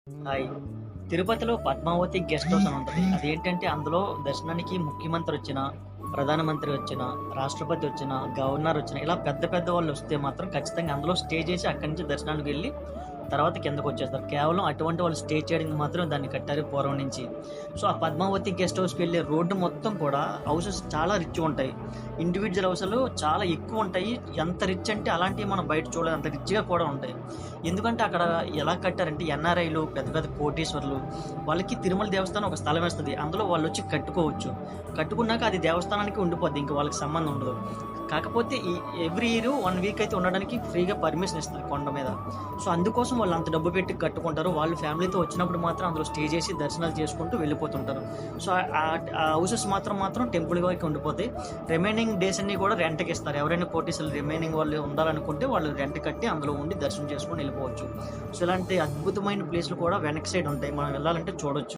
Hi. తిరుపతిలో Padmavati guest house అని ఉంటది. అదేంటంటే అందులో దర్శనానికి ముఖ్యమంత్రి వచ్చినా, ప్రధానమంత్రి వచ్చినా, రాష్ట్రపతి వచ్చినా, గవర్నర్ వచ్చినా ఇలా పెద్ద పెద్ద వాళ్ళొస్తే మాత్రం ఖచ్చితంగా అందులో స్టే చేసి అక్కడి నుంచి దర్శనానికి వెళ్ళి తర్వాత కిందకొచ్చేస్తారు. కేవలం అటువంటి వాళ్ళు స్టే చేయడానికి మాత్రమే దాన్ని కట్టారు పూర్వం నుంచి. సో, ఆ పద్మావతి గెస్ట్ హౌస్‌కి వెళ్ళే రోడ్డు మొత్తం కూడా హౌసెస్ చాలా రిచ్‌గుంటాయి. ఇండివిడ్యువల్ హౌసులు చాలా ఎక్కువుంటాయి. ఎంత రిచ్ అంటే అలాంటివి మనం బయట చూడలేదు. అంత రిచ్‌గా కూడా ఉంటాయి. ఎందుకంటే అక్కడ ఎలా కట్టారంటే ఎన్ఆర్ఐలు, పెద్ద పెద్ద కోటీశ్వరులు వాళ్ళకి తిరుమల దేవస్థానం ఒక స్థలం ఇస్తది. అందులో వాళ్ళొచ్చి కట్టుకోవచ్చు. కట్టుకున్నాక అది దేవస్థానానికి ఉండిపోద్ది. ఇంక వాళ్ళకి సంబంధం ఉండదు. కాకపోతే ఎవ్రీ ఇయర్ 1 వీక్ అయితే ఉండడానికి ఫ్రీగా పర్మిషన్ ఇస్తారు కొండ మీద. సో, అందుకోసం వాళ్ళు అంత డబ్బు పెట్టి కట్టుకుంటారు. వాళ్ళు ఫ్యామిలీతో వచ్చినప్పుడు మాత్రం అందులో స్టే చేసి దర్శనాలు చేసుకుంటూ వెళ్ళిపోతుంటారు. సో, ఆ హౌసెస్ మాత్రం టెంపుల్ వరకే ఉండిపోతాయి. రిమైనింగ్ డేస్ అన్నీ కూడా రెంట్‌కిస్తారు. ఎవరైనా కోటీశ్వరులు రిమైనింగ్ వాళ్ళు ఉండాలనుకుంటే వాళ్ళు రెంట్ కట్టి అందులో ఉండి దర్శనం చేసుకొని వెళ్ళిపోవచ్చు. సో, ఇలాంటి అద్భుతమైన ప్లేస్‌లు కూడా వెనక సైడ్ ఉంటాయి. మనం వెళ్ళాలంటే చూడొచ్చు.